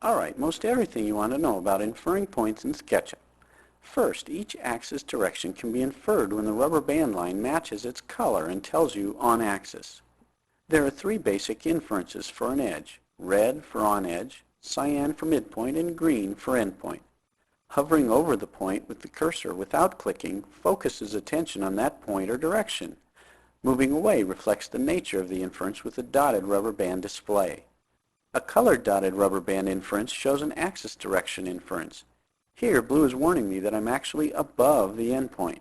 Alright, most everything you want to know about inferring points in SketchUp. First, each axis direction can be inferred when the rubber band line matches its color and tells you on axis. There are three basic inferences for an edge: red for on edge, cyan for midpoint, and green for endpoint. Hovering over the point with the cursor without clicking focuses attention on that point or direction. Moving away reflects the nature of the inference with a dotted rubber band display. A colored dotted rubber band inference shows an axis direction inference. Here, blue is warning me that I'm actually above the endpoint.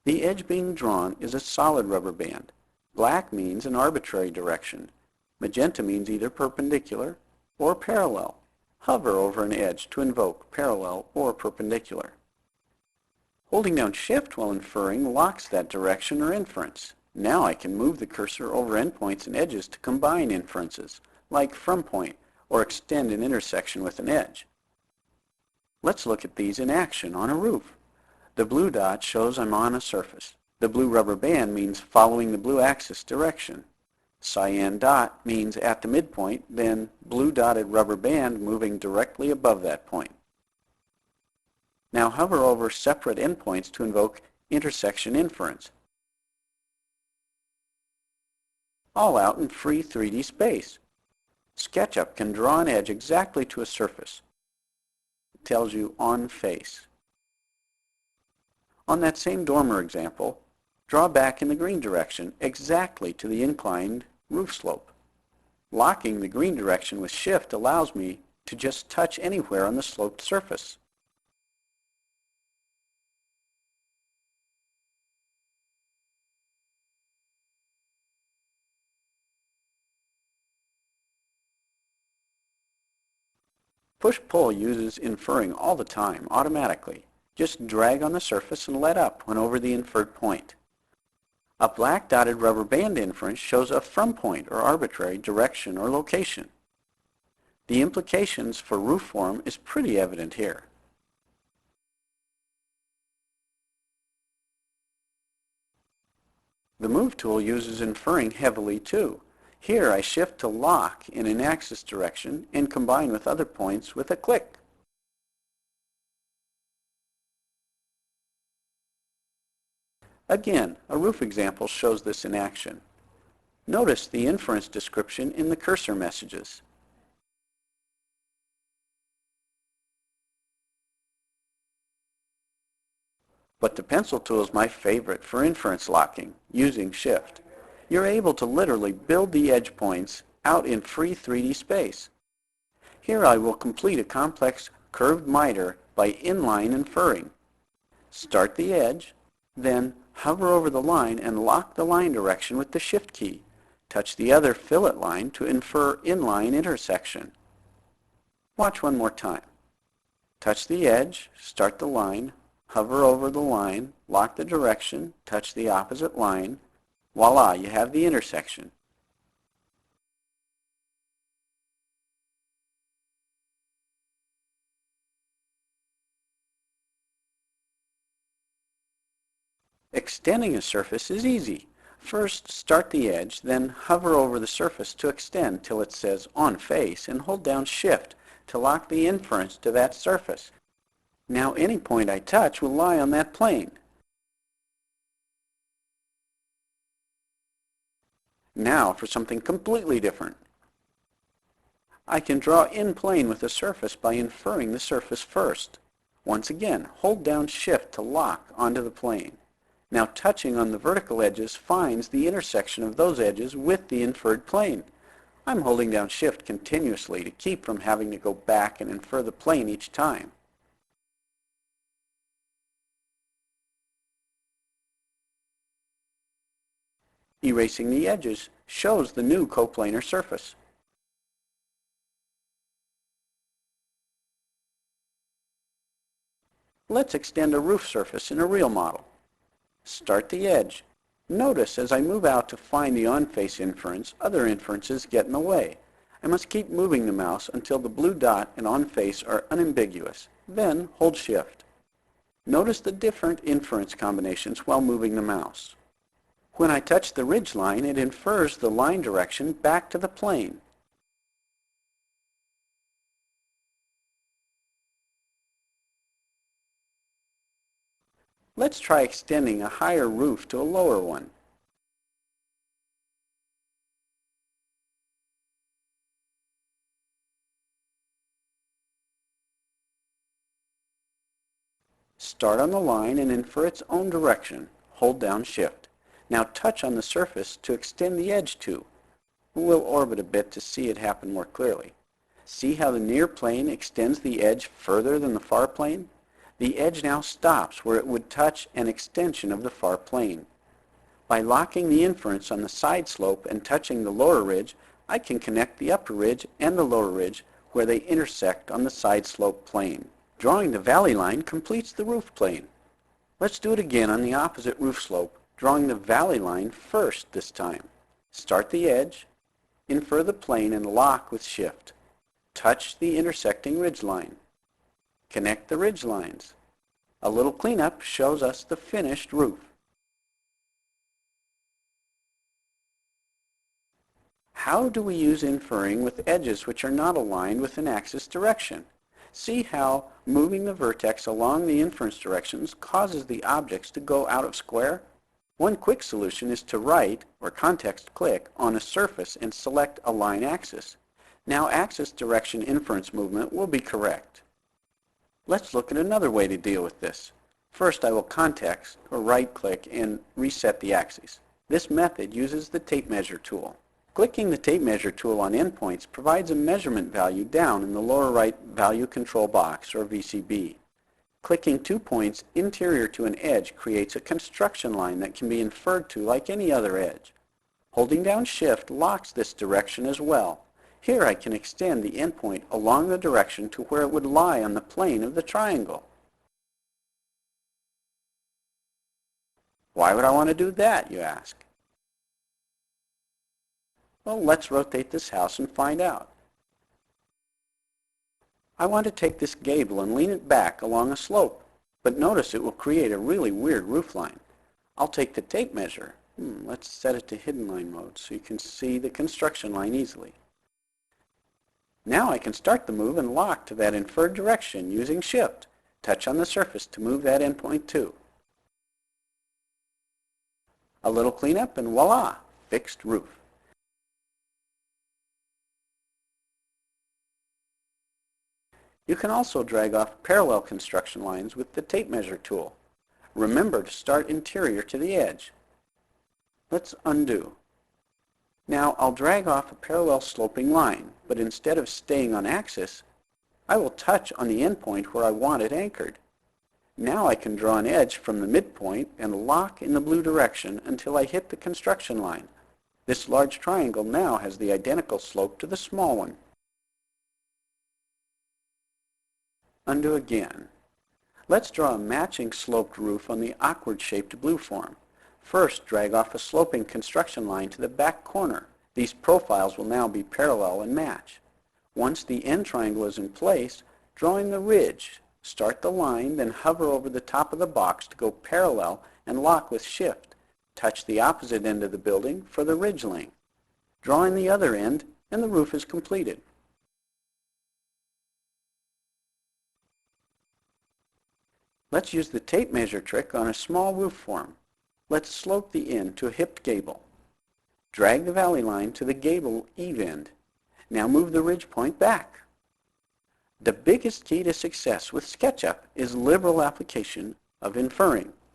The edge being drawn is a solid rubber band. Black means an arbitrary direction. Magenta means either perpendicular or parallel. Hover over an edge to invoke parallel or perpendicular. Holding down Shift while inferring locks that direction or inference. Now I can move the cursor over endpoints and edges to combine inferences, like from point, or extend an intersection with an edge. Let's look at these in action on a roof. The blue dot shows I'm on a surface. The blue rubber band means following the blue axis direction. Cyan dot means at the midpoint, then blue dotted rubber band moving directly above that point. Now hover over separate endpoints to invoke intersection inference. All out in free 3D space. SketchUp can draw an edge exactly to a surface. It tells you on face. On that same dormer example, draw back in the green direction exactly to the inclined roof slope. Locking the green direction with Shift allows me to just touch anywhere on the sloped surface. Push-pull uses inferring all the time, automatically. Just drag on the surface and let up when over the inferred point. A black dotted rubber band inference shows a from point or arbitrary direction or location. The implications for roof form is pretty evident here. The Move tool uses inferring heavily too. Here I shift to lock in an axis direction and combine with other points with a click. Again, a roof example shows this in action. Notice the inference description in the cursor messages. But the pencil tool is my favorite for inference locking, using Shift. You're able to literally build the edge points out in free 3D space. Here I will complete a complex curved miter by inline inferring. Start the edge, then hover over the line and lock the line direction with the Shift key. Touch the other fillet line to infer inline intersection. Watch one more time. Touch the edge, start the line, hover over the line, lock the direction, touch the opposite line. Voila, you have the intersection. Extending a surface is easy. First, start the edge, then hover over the surface to extend till it says on face and hold down Shift to lock the inference to that surface. Now any point I touch will lie on that plane. Now for something completely different. I can draw in plane with a surface by inferring the surface first. Once again, hold down Shift to lock onto the plane. Now touching on the vertical edges finds the intersection of those edges with the inferred plane. I'm holding down Shift continuously to keep from having to go back and infer the plane each time. Erasing the edges shows the new coplanar surface. Let's extend a roof surface in a real model. Start the edge. Notice as I move out to find the on-face inference, other inferences get in the way. I must keep moving the mouse until the blue dot and on-face are unambiguous. Then hold Shift. Notice the different inference combinations while moving the mouse. When I touch the ridge line, it infers the line direction back to the plane. Let's try extending a higher roof to a lower one. Start on the line and infer its own direction. Hold down Shift. Now touch on the surface to extend the edge to. We'll orbit a bit to see it happen more clearly. See how the near plane extends the edge further than the far plane? The edge now stops where it would touch an extension of the far plane. By locking the inference on the side slope and touching the lower ridge, I can connect the upper ridge and the lower ridge where they intersect on the side slope plane. Drawing the valley line completes the roof plane. Let's do it again on the opposite roof slope, drawing the valley line first this time. Start the edge, infer the plane and lock with Shift. Touch the intersecting ridge line. Connect the ridge lines. A little cleanup shows us the finished roof. How do we use inferring with edges which are not aligned with an axis direction? See how moving the vertex along the inference directions causes the objects to go out of square? One quick solution is to right, or context click, on a surface and select Align Axis. Now axis direction inference movement will be correct. Let's look at another way to deal with this. First, I will context, or right-click, and reset the axes. This method uses the tape measure tool. Clicking the tape measure tool on endpoints provides a measurement value down in the lower right value control box, or VCB. Clicking 2 points interior to an edge creates a construction line that can be inferred to like any other edge. Holding down Shift locks this direction as well. Here I can extend the endpoint along the direction to where it would lie on the plane of the triangle. Why would I want to do that, you ask? Well, let's rotate this house and find out. I want to take this gable and lean it back along a slope, but notice it will create a really weird roof line. I'll take the tape measure. Let's set it to hidden line mode so you can see the construction line easily. Now I can start the move and lock to that inferred direction using Shift. Touch on the surface to move that endpoint too. A little cleanup and voila, fixed roof. You can also drag off parallel construction lines with the tape measure tool. Remember to start interior to the edge. Let's undo. Now I'll drag off a parallel sloping line, but instead of staying on axis, I will touch on the endpoint where I want it anchored. Now I can draw an edge from the midpoint and lock in the blue direction until I hit the construction line. This large triangle now has the identical slope to the small one. Undo again. Let's draw a matching sloped roof on the awkward shaped blue form. First, drag off a sloping construction line to the back corner. These profiles will now be parallel and match. Once the end triangle is in place, draw in the ridge. Start the line, then hover over the top of the box to go parallel and lock with Shift. Touch the opposite end of the building for the ridge length. Draw in the other end, and the roof is completed. Let's use the tape measure trick on a small roof form. Let's slope the end to a hipped gable. Drag the valley line to the gable eve end. Now move the ridge point back. The biggest key to success with SketchUp is liberal application of inferring.